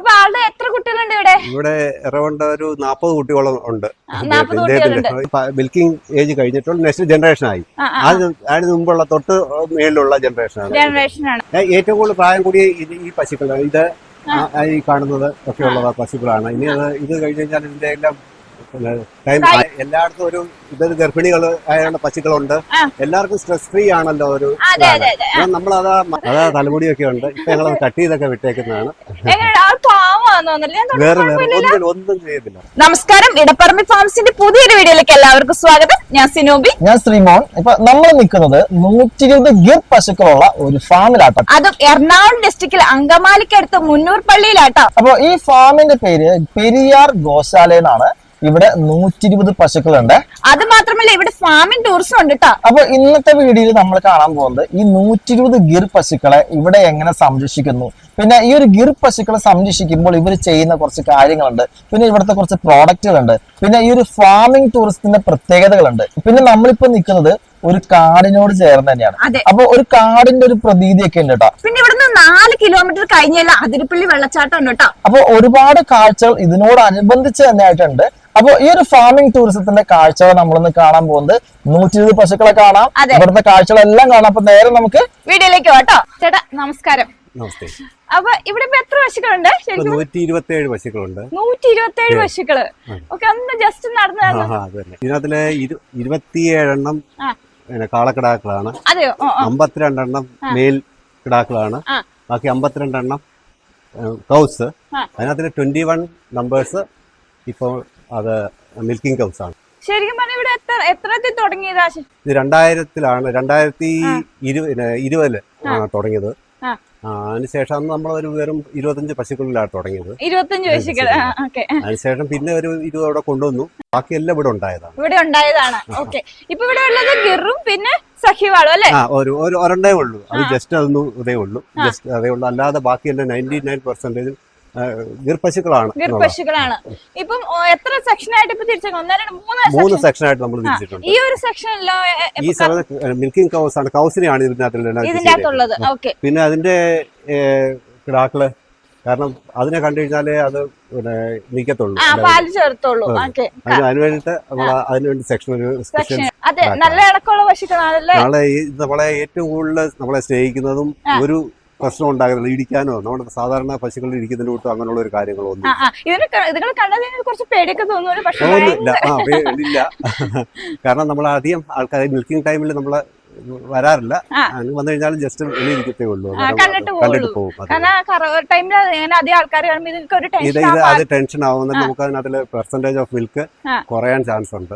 അപ്പൊ ആളുടെ എത്ര കുട്ടികളുണ്ട് ഇവിടെ അറൗണ്ട് ഒരു 40 കുട്ടികളും ഉണ്ട്. 40 കുട്ടികളുണ്ട്. മിൽക്കിംഗ് ഏജ് കഴിഞ്ഞിട്ടുള്ള നെക്സ്റ്റ് ജനറേഷൻ ആയി. അതിന് മുമ്പുള്ള തൊട്ട് മേലുള്ള ജനറേഷനാണ്. ഏറ്റവും കൂടുതൽ പ്രായം കൂടിയ ഈ പശുക്കളാണ്. ഇത് ഈ കാണുന്നത് ഒക്കെയുള്ള പശുക്കളാണ്. ഇനി ഇത് കഴിഞ്ഞ് കഴിഞ്ഞാൽ ഇതിന്റെ എല്ലാം ടൈം എല്ലായിടത്തും ഒരു ഇതൊരു ഗർഭിണികൾ ആയുള്ള പശുക്കളുണ്ട്. എല്ലാവർക്കും സ്ട്രെസ് ഫ്രീ ആണല്ലോ ഒരു നമ്മളതാ തലമുടിയൊക്കെ ഉണ്ട്. ഇപ്പൊ ഞങ്ങളത് കട്ട് ചെയ്തൊക്കെ വിട്ടേക്കുന്നതാണ്. വേറെ ഒന്നും ചെയ്യുന്നില്ല. നമസ്കാരം, ഇടപ്പറമ്പി ഫാംസിന്റെ പുതിയൊരു വീഡിയോയിലേക്ക് എല്ലാവർക്കും സ്വാഗതം. ഞാൻ സിനോബി, ഞാൻ ശ്രീമോൻ. ഇപ്പൊ നമ്മൾ നിൽക്കുന്നത് 120 ഗിർ പശുക്കളുള്ള ഒരു ഫാമിലാട്ടോ. അതും എറണാകുളം ഡിസ്ട്രിക്റ്റിൽ അങ്കമാലിക്കടുത്ത് മുന്നൂർ പള്ളിയിലാട്ടോ. അപ്പൊ ഈ ഫാമിന്റെ പേര് പെരിയാർ ഗോശാല എന്നാണ്. ഇവിടെ 120 പശുക്കളുണ്ട്. അത് മാത്രമല്ല ഇവിടെ ഫാമിംഗ് ടൂറിസം ഉണ്ട് കേട്ടോ. അപ്പൊ ഇന്നത്തെ വീഡിയോയിൽ നമ്മൾ കാണാൻ പോകുന്നത് ഈ 120 ഗിർ പശുക്കളെ ഇവിടെ എങ്ങനെ സംരക്ഷിക്കുന്നു, പിന്നെ ഈ ഒരു ഗിർ പശുക്കളെ സംരക്ഷിക്കുമ്പോൾ ഇവർ ചെയ്യുന്ന കുറച്ച് കാര്യങ്ങളുണ്ട്, പിന്നെ ഇവിടുത്തെ കുറച്ച് പ്രോഡക്റ്റുകളുണ്ട്, പിന്നെ ഈ ഒരു ഫാമിംഗ് ടൂറിസത്തിന്റെ പ്രത്യേകതകളുണ്ട്. പിന്നെ നമ്മളിപ്പോ നിൽക്കുന്നത് ഒരു കാടിനോട് ചേർന്ന് തന്നെയാണ്. അപ്പൊ ഒരു കാടിന്റെ ഒരു പ്രതീതിയൊക്കെ ഉണ്ട് കേട്ടോ. പിന്നെ ഇവിടുന്ന് 4 കിലോമീറ്റർ കഴിഞ്ഞാൽ അതിരപ്പള്ളി വെള്ളച്ചാട്ടം ഉണ്ട് കേട്ടോ. അപ്പൊ ഒരുപാട് കാഴ്ചകൾ ഇതിനോടനുബന്ധിച്ച് തന്നെ ആയിട്ടുണ്ട്. അപ്പൊ ഈ ഒരു ഫാമിംഗ് ടൂറിസത്തിന്റെ കാഴ്ചകൾ നമ്മളൊന്ന് കാണാൻ പോകുന്നത് 120 പശുക്കളെ കാണാം, ഇവിടുത്തെ കാഴ്ചകളെല്ലാം കാണാം. അപ്പൊ നേരെ നമുക്ക് വീഡിയോയിലേക്ക് കേട്ടോ. ചേട്ടാ നമസ്കാരം. നമസ്തേ. അപ്പൊ ഇവിടെ എത്ര പശുക്കളുണ്ട്? 127 പശുക്കളുണ്ട്. 127 പശുക്കള്. ഓക്കെ, ഒന്ന് ജസ്റ്റ് നടന്നു. ഇതിനകത്തില് 27 എണ്ണം കാളക്കിടാക്കളാണ്. അതെയോ? 52 എണ്ണം മേൽ കിടാക്കളാണ്. ബാക്കി 52 എണ്ണം കൗസ്. അതിനകത്തില് 21 നമ്പേഴ്സ് ഇപ്പോൾ അത് മിൽക്കിംഗ് കൗസ് ആണ്. ശരിക്കും പറഞ്ഞാൽ ഇവിടെ എത്രത്തിൽ തുടങ്ങിയതാ? ഇത് 2000-ലാണ് 2020 തുടങ്ങിയത്. അതിനുശേഷം നമ്മൾ ഒരു വെറും 25 പശുക്കളിലാണ് തുടങ്ങിയത്. 25 പശുക്കൾ. അതിനുശേഷം പിന്നെ ഒരു 20 അവിടെ കൊണ്ടുവന്നു. ബാക്കി എല്ലാം ഇവിടെ ഉണ്ടായതാണ്. ഓക്കെ. ഇപ്പൊ ഇവിടെ ഉള്ളത് ഗിറും പിന്നെ സഖിവാളും അല്ലേ? ഒരെണ്ണേ ഉള്ളൂ. അത് ജസ്റ്റ് അതൊന്നും അതേ ഉള്ളൂ. അല്ലാതെ ബാക്കിയെല്ലാം 99% ഗിർപശുക്കളാണ്. ഇപ്പം എത്ര സെക്ഷനായിട്ട് ഇപ്പൊ തിരിച്ചേക്കണം? 3 സെക്ഷനായിട്ട് നമ്മൾ തിരിച്ചിട്ടുണ്ട്. ഈ ഒരു സെക്ഷനിലോ ഈ മിൽക്കിംഗ് കൗസ് ആണ്. കൗസിനെയാണ് ഇതിനകത്തുള്ളത്. പിന്നെ അതിന്റെ കിടാക്കള്, കാരണം അതിനെ കണ്ടു കഴിഞ്ഞാലേ അത് നിൽക്കത്തുള്ളൂ. അതിനുവേണ്ടിട്ട് അതിനുവേണ്ടി സെക്ഷൻ നല്ല ഇടക്കുള്ള പശുക്കളാണല്ലേ. നമ്മളെ ഏറ്റവും കൂടുതൽ നമ്മളെ സ്നേഹിക്കുന്നതും ഒരു പ്രശ്നം ഉണ്ടാകുന്നില്ല, ഇടിക്കാനോ നമ്മുടെ സാധാരണ പശുക്കളിൽ ഇരിക്കുന്നതിന് വിട്ടും അങ്ങനെയുള്ള ഒരു കാര്യങ്ങളൊന്നും ഇല്ല. കാരണം നമ്മൾ അധികം ആൾക്കാർ മിൽക്കിംഗ് ടൈമിൽ നമ്മള് വരാറില്ല. വന്നു കഴിഞ്ഞാലും ജസ്റ്റ് വെളിയിരിക്കത്തേ ഉള്ളൂ, കണ്ടിട്ട് പോകും. അത് ടെൻഷൻ ആവുന്ന നമുക്ക് അതിനകത്തില് പെർസെന്റേജ് ഓഫ് മിൽക്ക് കുറയാൻ ചാൻസ് ഉണ്ട്.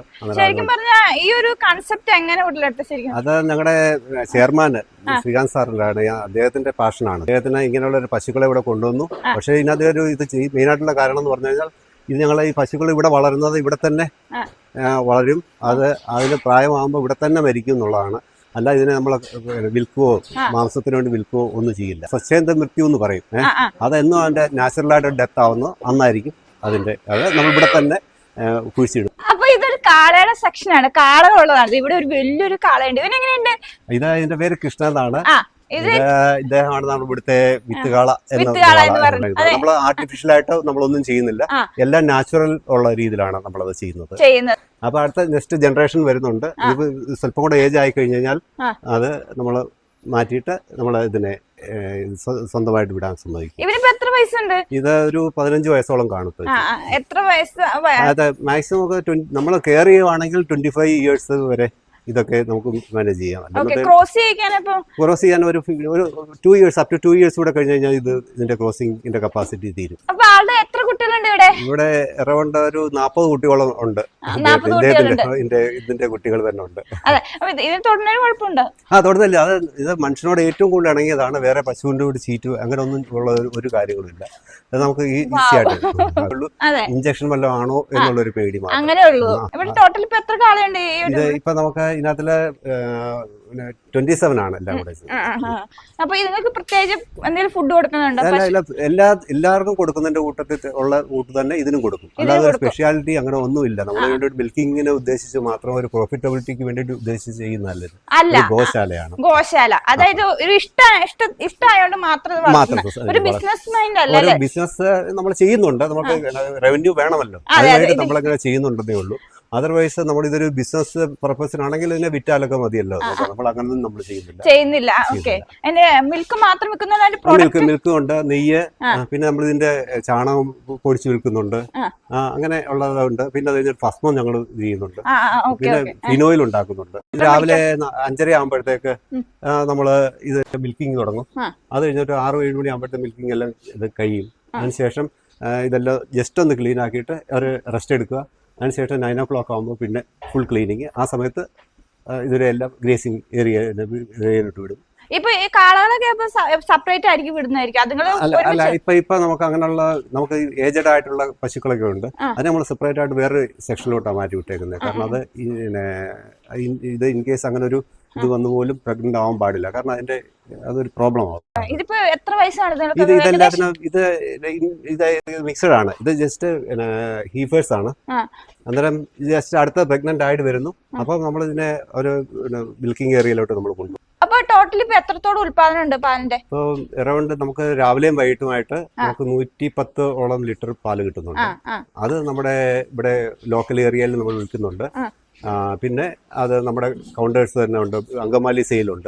അത് ഞങ്ങളുടെ ചെയർമാൻ ശ്രീകാന്ത് സാറിന്റെ അദ്ദേഹത്തിന്റെ പാഷനാണ്. അദ്ദേഹത്തിന് ഇങ്ങനെയുള്ള ഒരു പശുക്കളെ ഇവിടെ കൊണ്ടുവന്നു. പക്ഷേ ഇതിനകത്തൊരു ഇത് മെയിനായിട്ടുള്ള കാരണം എന്ന് പറഞ്ഞു കഴിഞ്ഞാൽ ഇത് ഞങ്ങളെ ഈ പശുക്കൾ ഇവിടെ വളരുന്നത് ഇവിടെ തന്നെ വളരും. അതിന് പ്രായമാകുമ്പോൾ ഇവിടെ തന്നെ മരിക്കും എന്നുള്ളതാണ്. അല്ല ഇതിനെ നമ്മൾ വിൽക്കുകയോ മാംസത്തിന് വേണ്ടി വിൽക്കുകയോ ഒന്നും ചെയ്യില്ല. സ്വച്ഛന്ത മൃത്യു എന്ന് പറയും. അതെന്നും അതിന്റെ നാച്ചുറലായിട്ട് ഡെത്ത് ആവുന്നു അന്നായിരിക്കും അതിന്റെ. അത് നമ്മൾ ഇവിടെ തന്നെ കുഴിച്ചിടും. അപ്പൊ ഇതൊരു കാളയുടെ സെക്ഷനാണ്, കാളകളുള്ളതാണ്. ഇവിടെ ഒരു വലിയൊരു കാളയുണ്ട്. ഇവനെങ്ങനെയുണ്ട്? ഇത് ഇതിന്റെ പേര് കൃഷ്ണ എന്നാണ്. ഇദ്ദേഹമാണ് നമ്മൾ ഇവിടുത്തെ വിത്തുകാള നമ്മൾ ആർട്ടിഫിഷ്യൽ ആയിട്ട് നമ്മളൊന്നും ചെയ്യുന്നില്ല. എല്ലാം നാച്ചുറൽ ഉള്ള രീതിയിലാണ് നമ്മളത് ചെയ്യുന്നത്. അപ്പൊ അടുത്ത നെക്സ്റ്റ് ജനറേഷൻ വരുന്നുണ്ട്. ഇത് സ്വല്പം കൂടെ ഏജ് ആയി കഴിഞ്ഞു കഴിഞ്ഞാൽ അത് നമ്മൾ മാറ്റിയിട്ട് നമ്മൾ ഇതിനെ സ്വന്തമായിട്ട് വിടാൻ സമ്മതിക്കും. ഇത് ഒരു 15 വയസ്സോളം കാണും. അതെ, മാക്സിമം നമ്മൾ കെയർ ചെയ്യുവാണെങ്കിൽ 25 ഇയേഴ്സ് വരെ ഇതൊക്കെ നമുക്ക് മാനേജ് ചെയ്യാം. ക്രോസ് ചെയ്യാൻ ഒരു 2 ഇയേഴ്സ് അപ് ടു 2 ഇയേഴ്സ് കൂടെ കഴിഞ്ഞ് കഴിഞ്ഞാൽ ഇതിന്റെ ക്രോസിംഗിന്റെ കപ്പാസിറ്റി തീരും. ഇവിടെ അറൗണ്ട് ഒരു 40 കുട്ടികളും ഉണ്ട്. ഇതിന്റെ കുട്ടികൾ തന്നെ ഉണ്ട്. തൊടുന്നില്ല. ഇത് മനുഷ്യനോട് ഏറ്റവും കൂടുതൽ ഇണങ്ങിയതാണ്. വേറെ പശുവിന്റെ കൂടി ചീറ്റ് അങ്ങനെ ഒന്നും ഉള്ള ഒരു കാര്യങ്ങളില്ല. അത് നമുക്ക് ഈസി ആയിട്ട് ഇഞ്ചക്ഷൻ വല്ലതും ആണോ എന്നുള്ളൊരു പേടി മാത്രം. ഇത് ഇപ്പൊ നമുക്ക് ഇതിനകത്തില് 27 ആണ് എല്ലാം കൂടെ. അപ്പൊ ഇതിനൊക്കെ പ്രത്യേകിച്ച് എന്തെങ്കിലും ഫുഡ് കൊടുക്കുന്നുണ്ടോ? എല്ലാവർക്കും കൊടുക്കുന്നതിന്റെ കൂട്ടത്തിൽ ഉള്ള കൂട്ട് തന്നെ ഇതിനും കൊടുക്കും. അല്ലാതെ സ്പെഷ്യാലിറ്റി അങ്ങനെ ഒന്നുമില്ല. നമ്മൾ വേണ്ടി മിൽക്കിങ്ങിനെ ഉദ്ദേശിച്ച് മാത്രം ഒരു പ്രോഫിറ്റബിലിറ്റിക്ക് വേണ്ടിയിട്ട് ഉദ്ദേശിച്ച് ചെയ്യുന്നതല്ല. അല്ല, ഗോശാലയാണ്. ഗോശാല അതായത് ഒരു ഇഷ്ടമായോണ്ട് മാത്രം ഒരു ബിസിനസ് മൈൻഡ് അല്ല. ഒരു ബിസിനസ് നമ്മൾ ചെയ്യുന്നുണ്ട്, നമുക്ക് റവന്യൂ വേണമല്ലോ, അതിനായിട്ട് നമ്മളങ്ങനെ ചെയ്യുന്നുണ്ടെന്നേ ഉള്ളൂ. അതർവൈസ് നമ്മൾ ഇതൊരു ബിസിനസ് പർപ്പസിനാണെങ്കിൽ ഇതിനെ വിറ്റാലൊക്കെ മതിയല്ലോ. നമ്മൾ അങ്ങനൊന്നും നമ്മൾ ചെയ്യുന്നില്ല. മിൽക്ക് മാത്രം മിൽക്കും ഉണ്ട്, നെയ്യ്, പിന്നെ നമ്മൾ ഇതിന്റെ ചാണകം പൊടിച്ച് വിൽക്കുന്നുണ്ട്, അങ്ങനെ ഉള്ളതുണ്ട്. പിന്നെ അതിന് ഭസ്മം ഞങ്ങൾ ഇത് ചെയ്യുന്നുണ്ട്, പിന്നെ ഫിനോയിൽ ഉണ്ടാക്കുന്നുണ്ട്. രാവിലെ 5:30 ആകുമ്പോഴത്തേക്ക് നമ്മള് ഇത് മിൽക്കിങ് തുടങ്ങും. അത് കഴിഞ്ഞിട്ട് 6-7 മണി ആകുമ്പോഴത്തെ മിൽക്കിങ് എല്ലാം ഇത് കഴിയും. അതിനുശേഷം ഇതെല്ലാം ജസ്റ്റ് ഒന്ന് ക്ലീൻ ആക്കിയിട്ട് ഒരു റെസ്റ്റ് എടുക്കുക. അതിനുശേഷം 9 o'clock ആകുമ്പോൾ പിന്നെ ഫുൾ ക്ലീനിങ്. ആ സമയത്ത് ഇതിലെല്ലാം ഗ്രേസിങ് ഏരിയയിലോട്ട് വിടും. ഇപ്പൊ ഈ കാളകളൊക്കെ സെപ്പറേറ്റ് ആയിരിക്കും വിടുന്നതായിരിക്കും? അല്ല, ഇപ്പൊ നമുക്ക് അങ്ങനെയുള്ള നമുക്ക് ഏജഡ് ആയിട്ടുള്ള പശുക്കളൊക്കെ ഉണ്ട്. അത് നമ്മൾ സെപ്പറേറ്റ് ആയിട്ട് വേറെ സെക്ഷനിലോട്ടാണ് മാറ്റി വിട്ടേക്കുന്നത്. കാരണം അത് ഇത് ഇൻ കേസ് അങ്ങനെ ഒരു ഇത് വന്നു പോലും പ്രഗ്നന്റ് ആവാൻ പാടില്ല. കാരണം അതൊരു പ്രോബ്ലം ആവും. ഇതിപ്പോ എത്ര വയസ്സാണ്? ഇതെല്ലാത്തിനും ഇത് മിക്സഡ് ആണ്. ഇത് ജസ്റ്റ് ഹീഫേഴ്സ് ആണ്. അന്നേരം ജസ്റ്റ് അടുത്ത പ്രഗ്നന്റ് ആയിട്ട് വരുന്നു. അപ്പൊ നമ്മൾ ഇതിനെ ഒരു മിൽക്കിംഗ് ഏരിയയിലോട്ട് നമ്മൾ കൊണ്ടുപോകും. അപ്പൊ ടോട്ടലി ഇപ്പൊ എത്രത്തോളം ഉൽപാദനം ഉണ്ട് പാലിന്റെ? ഇപ്പൊ അറൗണ്ട് നമുക്ക് രാവിലെയും വൈകിട്ടുമായിട്ട് നമുക്ക് 110 ലിറ്റർ പാല് കിട്ടുന്നുണ്ട്. അത് നമ്മുടെ ഇവിടെ ലോക്കൽ ഏരിയയിൽ നമ്മൾ വിൽക്കുന്നുണ്ട്. പിന്നെ അത് നമ്മുടെ കൗണ്ടേഴ്സ് തന്നെ ഉണ്ട്, അങ്കമാലി സെയിലുണ്ട്.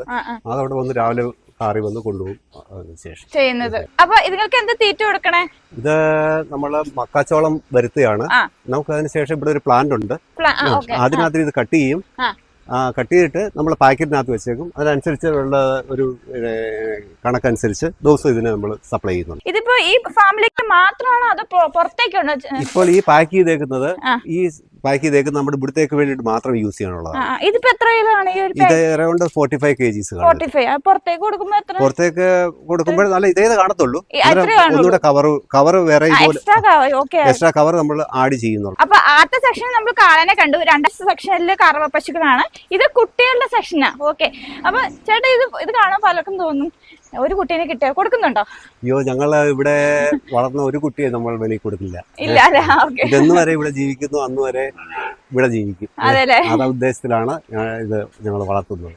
അതവിടെ വന്ന് രാവിലെ കാറി വന്ന് കൊണ്ടുപോകും ശേഷം ചെയ്യുന്നത്. അപ്പൊ ഇതിങ്ങൾക്ക് എന്ത് തീറ്റ കൊടുക്കണേ? ഇത് നമ്മള് മക്കാച്ചോളം വരുത്തുകയാണ്. നമുക്ക് അതിനുശേഷം ഇവിടെ ഒരു പ്ലാന്റ് ഉണ്ട്, അതിനകത്ത് ഇത് കട്ട് ചെയ്യും. കട്ട് ചെയ്തിട്ട് നമ്മൾ പാക്കറ്റിനകത്ത് വെച്ചേക്കും. അതിനനുസരിച്ചുള്ള ഒരു കണക്കനുസരിച്ച് ദിവസം ഇതിനെ നമ്മൾ സപ്ലൈ ചെയ്യുന്നുണ്ട്. ഇതിപ്പോ ഈ ഫാമിലിക്ക് മാത്രമാണോ അതോ പുറത്തേക്കുണ്ടോ? ഇപ്പോൾ ഈ പാക്ക് ചെയ്തേക്കുന്നത് നമ്മുടെ ഇവിടത്തേക്ക് വേണ്ടിട്ട് മാത്രം യൂസ് ചെയ്യാനുള്ളതാണ്. ഇതിപ്പോ എത്ര കിലോയാണ്? ഇത് അറൗണ്ട് 45 kgs. പുറത്തേക്ക് കൊടുക്കുമ്പോൾ നല്ല ഇതേ കാണത്തുള്ളൂ. ഒന്നുകൂടെ കവർ വേറെ എക്സ്ട്രാ കവർ നമ്മൾ ആഡ് ചെയ്യുന്നുള്ളൂ. അപ്പൊ ആദ്യത്തെ സെക്ഷനിൽ നമ്മൾ കാളനെ കണ്ടു, രണ്ടാമത്തെ സെക്ഷനിൽ കറവ പശുക്കളാണ്. ഇത് കുട്ടികളുടെ സെക്ഷനാ. ഓക്കെ. അപ്പൊ ചേട്ടാ ഇത് കാണാൻ പലർക്കും തോന്നും ഒരു കുട്ടീനെ കിട്ടിയ കൊടുക്കുന്നുണ്ടോ? അയ്യോ, ഞങ്ങള് ഇവിടെ വളർന്ന ഒരു കുട്ടിയെ നമ്മൾ വെളിയിൽ കൊടുക്കില്ല. ഇതെന്ന് വരെ ഇവിടെ ജീവിക്കുന്നു, അന്ന് വരെ ഇവിടെ ജീവിക്കും. അതാ ഉദ്ദേശത്തിലാണ് ഇത് ഞങ്ങൾ വളർത്തുന്നത്.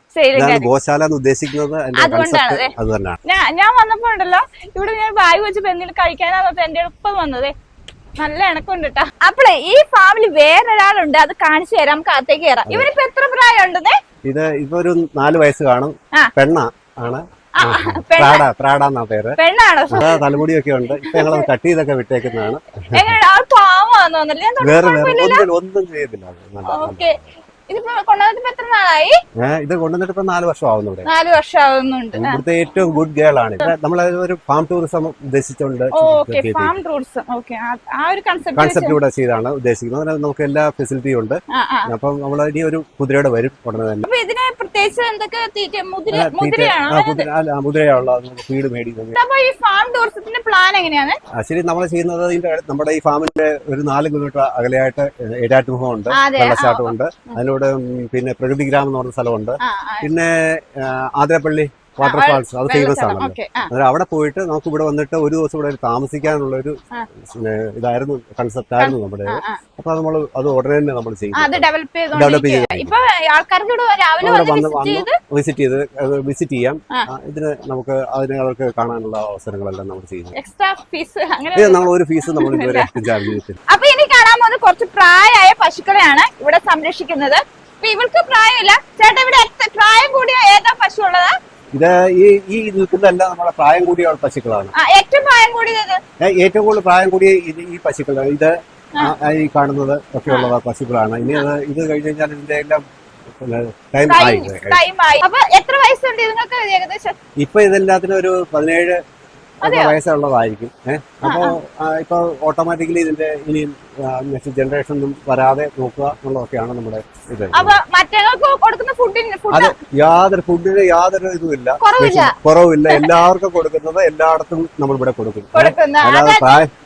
ഗോശാല എന്ന് ഉദ്ദേശിക്കുന്നത് അത് തന്നെയാണ്. ഞാൻ വന്നപ്പോ ഉണ്ടല്ലോ ഇവിടെ ഞാൻ ബാഗ് വെച്ചപ്പോ എന്തെങ്കിലും കഴിക്കാനാ എന്റെ എളുപ്പം വന്നത്. നല്ല ഇണക്കുണ്ട് കേട്ടാ. അപ്പളേ ഈ ഫാമിലി വേറൊരാളുണ്ട്, അത് കാണിച്ചു തരാം. നമുക്ക് അകത്തേക്ക് കയറാം. ഇവരിപ്പോ എത്ര പ്രായം ഉണ്ടെന്നേ? ഇപ്പൊ ഒരു 4 വയസ്സ് കാണും. പെണ്ണ ആണ്. പ്രാടാന്നാ പേര്. തലമുടിയൊക്കെ ഉണ്ട്. ഇപ്പൊ ഞങ്ങൾ കട്ട് ചെയ്തൊക്കെ വിട്ടേക്കുന്നതാണ്. വേറെ ഒന്നും ചെയ്യത്തില്ല. ഇത് കൊണ്ടുവന്നിട്ട് ഇപ്പൊ 4 വർഷം ആവുന്നുണ്ട്. 4 വർഷം ആവുന്നുണ്ട്. ഇവിടുത്തെ ഏറ്റവും ഗുഡ് ഗേൾ ആണ്. നമ്മൾ ഒരു ഫാം ടൂറിസം ഉദ്ദേശിച്ചുകൊണ്ട് കൺസെപ്റ്റ് ഇവിടെ ചെയ്താണ് ഉദ്ദേശിക്കുന്നത്. നമുക്ക് എല്ലാ ഫെസിലിറ്റിയും ഉണ്ട്. അപ്പം നമ്മൾ ഇനി ഒരു കുതിരയുടെ വരും ഉടനെ തന്നെ. മുതിരയുള്ള ഫീഡ് മേടിക്കുന്നത്. ശരി, നമ്മൾ ചെയ്യുന്നത് നമ്മുടെ ഈ ഫാമിന്റെ ഒരു 4 കിലോമീറ്റർ അകലെയായിട്ട് ഏരാറ്റുമുഖം ഉണ്ട്, വെള്ളച്ചാട്ടം ഉണ്ട്. അതിനോട് പിന്നെ പ്രകൃതി ഗ്രാമം എന്ന് പറഞ്ഞ സ്ഥലമുണ്ട്. പിന്നെ ആതിരപ്പള്ളി വാട്ടർഫാൾസ്, അത് ഫേമസ് ആണല്ലോ. അന്നേരം അവിടെ പോയിട്ട് നമുക്ക് ഇവിടെ വന്നിട്ട് ഒരു ദിവസം ഇവിടെ താമസിക്കാനുള്ള ഒരു ഇതായിരുന്നു, കൺസെപ്റ്റ് ആയിരുന്നു നമ്മുടെ. അപ്പൊ അത് ഉടനെ തന്നെ നമ്മൾ ചെയ്യും, ഡെവലപ്പ് ചെയ്ത് വിസിറ്റ് ചെയ്യാം. ഇതിന് നമുക്ക് അവർക്ക് കാണാനുള്ള അവസരങ്ങളെല്ലാം നമ്മൾ ചെയ്യുന്നു. നമ്മൾ ഒരു ഫീസ് നമ്മൾ ഇതുവരെ ചാർജ് ചെയ്തിട്ടില്ല. അപ്പൊ ഇനി കാണാൻ പോകുന്ന കുറച്ച് പ്രായമായ പശുക്കളെയാണ് ഇവിടെ സംരക്ഷിക്കുന്നത്. ഇവർക്ക് പ്രായമില്ല. ചേട്ടാ, ഇവിടെ പ്രായം കൂടിയ ഏതാ പശു ഉള്ളതാ? ഇത് ഈ നിൽക്കുന്നതെല്ലാം നമ്മുടെ പ്രായം കൂടിയ പശുക്കളാണ്. ഏറ്റവും പ്രായം കൂടിയത്? ഏറ്റവും കൂടുതൽ പ്രായം കൂടിയ ഈ പശുക്കളാണ്. ഇത് ഈ കാണുന്നത് ഒക്കെ ഉള്ള പശുക്കളാണ്. ഇനി ഇത് കഴിഞ്ഞ് കഴിഞ്ഞാൽ ഇതിന്റെ എല്ലാം ടൈം ആയി. അപ്പൊ എത്ര വയസ്സുണ്ട് ഇതിനൊക്കെ ഏകദേശം? ഇപ്പൊ ഇതെല്ലാത്തിനും ഒരു 17 വയസ്സുള്ളതായിരിക്കും. അപ്പൊ ഇപ്പൊ ഓട്ടോമാറ്റിക്കലി ഇതിന്റെ ഇനി നെക്സ്റ്റ് ജനറേഷൻ ഒന്നും വരാതെ നോക്കുക എന്നുള്ളതൊക്കെയാണ് നമ്മുടെ ഇത്. അത് ഫുഡിന് യാതൊരു ഇതുമില്ല, കുറവില്ല. എല്ലാവർക്കും കൊടുക്കുന്നത് എല്ലായിടത്തും നമ്മൾ ഇവിടെ കൊടുക്കും. അല്ലാതെ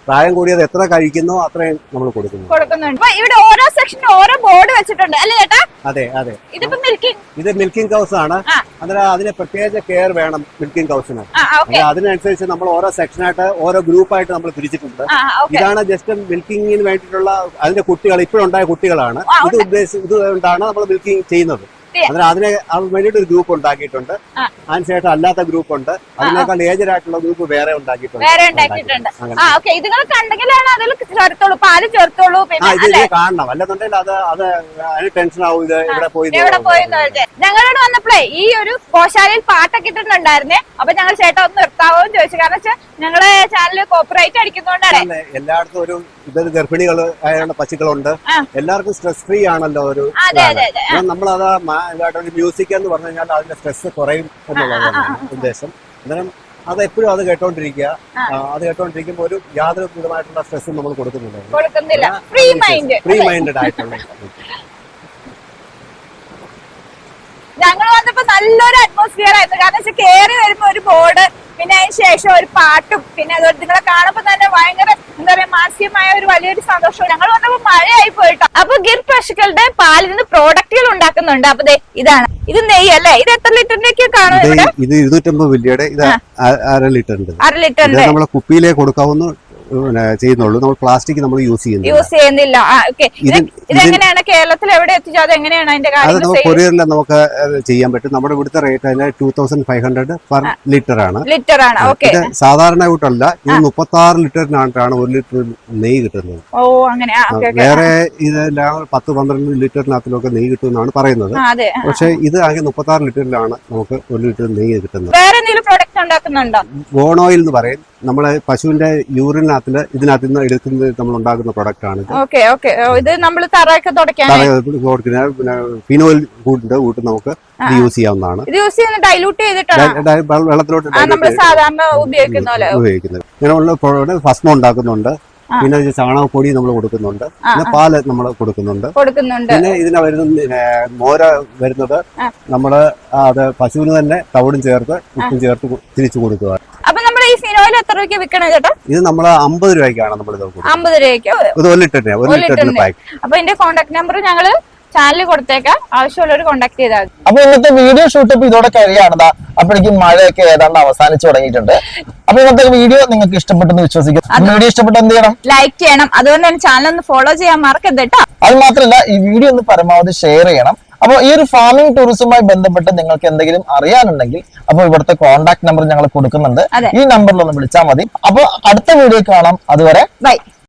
പ്രായം കൂടിയത് എത്ര കഴിക്കുന്നോ അത്രയും നമ്മൾ കൊടുക്കുന്നുണ്ട്. അപ്പൊ ഇവിടെ ഓരോ സെക്ഷനും ഓരോ ബോർഡ് വെച്ചിട്ടുണ്ട് അല്ലേ ചേട്ടാ? അതെ അതെ. ഇതിപ്പോ മിൽക്കിംഗ്, ഇത് മിൽക്കിംഗ് കൗസ് ആണ്. അന്നേരം അതിന് പ്രത്യേക കെയർ വേണം മിൽക്കിംഗ് കൗസിന്. അതിനനുസരിച്ച് നമ്മൾ ഓരോ സെക്ഷനായിട്ട് ഓരോ ഗ്രൂപ്പായിട്ട് നമ്മൾ തിരിച്ചിട്ടുണ്ട്. ഇതാണ് ജസ്റ്റ് മിൽക്കിങ്ങിന് വേണ്ടിയിട്ടുള്ള അതിന്റെ കുട്ടികൾ, ഇപ്പോഴുണ്ടായ കുട്ടികളാണ്. ഇതുകൊണ്ടാണ് നമ്മൾ മിൽക്കിംഗ് ചെയ്യുന്നത്. അതിന് അതിനെ വേണ്ടിയിട്ട് ഒരു ഗ്രൂപ്പ് ഉണ്ടാക്കിയിട്ടുണ്ട്. അതിനുശേഷം അല്ലാത്ത ഗ്രൂപ്പ് ഉണ്ട്. അതിനേക്കാൾ ഏജഡ് ആയിട്ടുള്ള ഗ്രൂപ്പ് വേറെ ഉണ്ടാക്കിയിട്ടുണ്ട്. ഇത് കാണണം, അല്ലെന്നുണ്ടെങ്കിൽ അത് അതിന് ടെൻഷൻ ആവും. ഇത് ഇവിടെ പോയി ഞങ്ങളോട് വന്നപ്പോഴേ ഈ ഒരു ഗോശാലയിൽ പാട്ടൊക്കെ ഇട്ടിട്ടുണ്ടായിരുന്നേ. അപ്പൊ ഞങ്ങൾ ചേട്ടാ ഒന്ന് നിർത്താവോ എന്ന് ചോദിച്ചു. കാരണം വെച്ചാൽ ഞങ്ങളെ ചാനൽ കോപ്പറേറ്റ് അടിക്കുന്നോണ്ടാണ്. എല്ലായിടത്തും ഒരു ഇതൊരു ഗർഭിണികൾ ആയുള്ള പശുക്കളുണ്ട്. എല്ലാവർക്കും സ്ട്രെസ് ഫ്രീ ആണല്ലോ ഒരു നമ്മളത് ഇതായിട്ടൊരു മ്യൂസിക് എന്ന് പറഞ്ഞു കഴിഞ്ഞാൽ അതിന്റെ സ്ട്രെസ് കുറയും എന്നുള്ളതാണ് ഉദ്ദേശം. അന്നേരം അത് എപ്പോഴും അത് കേട്ടോണ്ടിരിക്കുക. അത് കേട്ടോണ്ടിരിക്കുമ്പോൾ ഒരു യാതൊരു വിധമായിട്ടുള്ള സ്ട്രെസ്സും നമ്മൾ കൊടുക്കുന്നില്ല. ഫ്രീ മൈൻഡഡ് ആയിട്ടുള്ള. ഞങ്ങൾ വന്നപ്പോ നല്ലൊരു അറ്റ്മോസ്ഫിയർ ആയിരുന്നു. കാരണം വെച്ചാൽ കയറി വരുമ്പോ ഒരു ബോർഡ്, പിന്നെ അതിന് ശേഷം ഒരു പാട്ടും, പിന്നെ അതുപോലെ നിങ്ങളെ കാണുമ്പോ തന്നെ ഭയങ്കര എന്താ പറയാ മാനസികമായ ഒരു വലിയൊരു സന്തോഷവും. ഞങ്ങൾ വന്നപ്പോ മഴയായി പോയിട്ടോ. അപ്പൊ ഗിർ പശുക്കളുടെ പാലിൽ നിന്ന് പ്രോഡക്റ്റുകൾ ഉണ്ടാക്കുന്നുണ്ട്. അപ്പൊ ഇത് നെയ്യ് അല്ലേ? ഇത് എത്ര ലിറ്ററിന്റെ ഒക്കെ കാണും? ഇത് 250 മില്ലിയുടെ, ഇത് 1/2 ലിറ്ററിന്റെ. 1/2 ലിറ്ററിന്റെ നമ്മളെ കുപ്പിയിലേ കൊടുക്കാവുന്ന ചെയ്യുന്നുള്ളൂ. നമ്മൾ പ്ലാസ്റ്റിക് നമ്മൾ യൂസ് ചെയ്യുന്നില്ല. ഇതെങ്ങനെയാണ് കേരളത്തിൽ എവിടെ എത്തിച്ചോ? അത് എങ്ങനെയാണ് അതിന്റെ കാര്യം? കൊറിയറിൽ നമുക്ക് ചെയ്യാൻ പറ്റും. നമ്മുടെ ഇവിടുത്തെ റേറ്റ് അതിന് 2500 പെർ ലിറ്റർ ആണ്. സാധാരണയായിട്ടല്ല, ഇത് 36 ലിറ്ററിനായിട്ടാണ് 1 ലിറ്റർ നെയ്യ് കിട്ടുന്നത്. വേറെ ഇതെല്ലാം 10-12 ലിറ്ററിനകത്തിലൊക്കെ നെയ്യ് കിട്ടുമെന്നാണ് പറയുന്നത്. പക്ഷെ ഇത് ആകെ 36 ലിറ്ററിലാണ് നമുക്ക് 1 ലിറ്റർ നെയ്യ് കിട്ടുന്നത്. ഗോൺ ഓയിൽ എന്ന് പറയും. നമ്മളെ പശുവിന്റെ യൂറിനകത്തില് ഇതിനകത്ത് നിന്ന് എടുക്കുന്നത് നമ്മൾ ഉണ്ടാക്കുന്ന പ്രൊഡക്റ്റ് ആണ്. ഇത് നമ്മൾ തറയൊക്കെ പിന്നെ ഫിനോയിൽ കൂട്ട് നമുക്ക് ഇത് യൂസ് ചെയ്യാവുന്നതാണ്. വെള്ളത്തിലോട്ട് ഉപയോഗിക്കുന്നത്. ഇങ്ങനെയുള്ള ഭസ്മം ഉണ്ടാക്കുന്നുണ്ട്. പിന്നെ ചാണകപ്പൊടി നമ്മൾ കൊടുക്കുന്നുണ്ട്. പിന്നെ പാല് നമ്മൾ കൊടുക്കുന്നുണ്ട്. പിന്നെ ഇതിന് വരുന്ന മോര വരുന്നത് നമ്മള് അത് പശുവിന് തന്നെ തവിടും ചേർത്ത് ഉപ്പും ചേർത്ത് തിരിച്ചു കൊടുക്കുക. ഈ ഫിനോയിൽ എത്ര രൂപയ്ക്ക് വിൽക്കണേ ചേട്ടാ? ഇത് നമ്മൾ 50 രൂപയ്ക്കാണ് നമ്മൾ 50 രൂപയ്ക്ക് 1 ലിറ്ററിന് പാക്ക്. അപ്പൊ ഇതിന്റെ കോൺടാക്ട് നമ്പർ ഞങ്ങള് ചാനലിൽ കൊടുത്തേക്കാം. ആവശ്യമുള്ളവർ കോൺടാക്ട് ചെയ്താൽ മതി. അപ്പൊ ഇന്നത്തെ വീഡിയോ ഷൂട്ട് ഇപ്പൊ ഇതോടെ കഴിയാണതാ. അപ്പോഴേക്കും മഴയൊക്കെ ഏതാണ്ട് അവസാനിച്ചു തുടങ്ങിയിട്ടുണ്ട്. അപ്പൊ ഇന്നത്തെ വീഡിയോ നിങ്ങൾക്ക് ഇഷ്ടപ്പെട്ടെന്ന് വിശ്വസിക്കുന്നു. വീഡിയോ ഇഷ്ടപ്പെട്ട എന്ത് ചെയ്യണം? ലൈക്ക് ചെയ്യണം. അതുകൊണ്ട് തന്നെ ചാനൽ ഒന്ന് ഫോളോ ചെയ്യാൻ മറക്കരുത് കേട്ടോ. അത് മാത്രമല്ല, ഈ വീഡിയോ ഒന്ന് പരമാവധി ഷെയർ ചെയ്യണം. അപ്പോൾ ഈ ഒരു ഫാമിംഗ് ടൂറിസവുമായി ബന്ധപ്പെട്ട് നിങ്ങൾക്ക് എന്തെങ്കിലും അറിയാനുണ്ടെങ്കിൽ അപ്പോൾ ഇവിടുത്തെ കോൺടാക്ട് നമ്പർ ഞങ്ങൾ കൊടുക്കുന്നുണ്ട്. ഈ നമ്പറിൽ ഒന്ന് വിളിച്ചാൽ മതി. അപ്പോൾ അടുത്ത വീഡിയോ കാണാം. അതുവരെ ബൈ.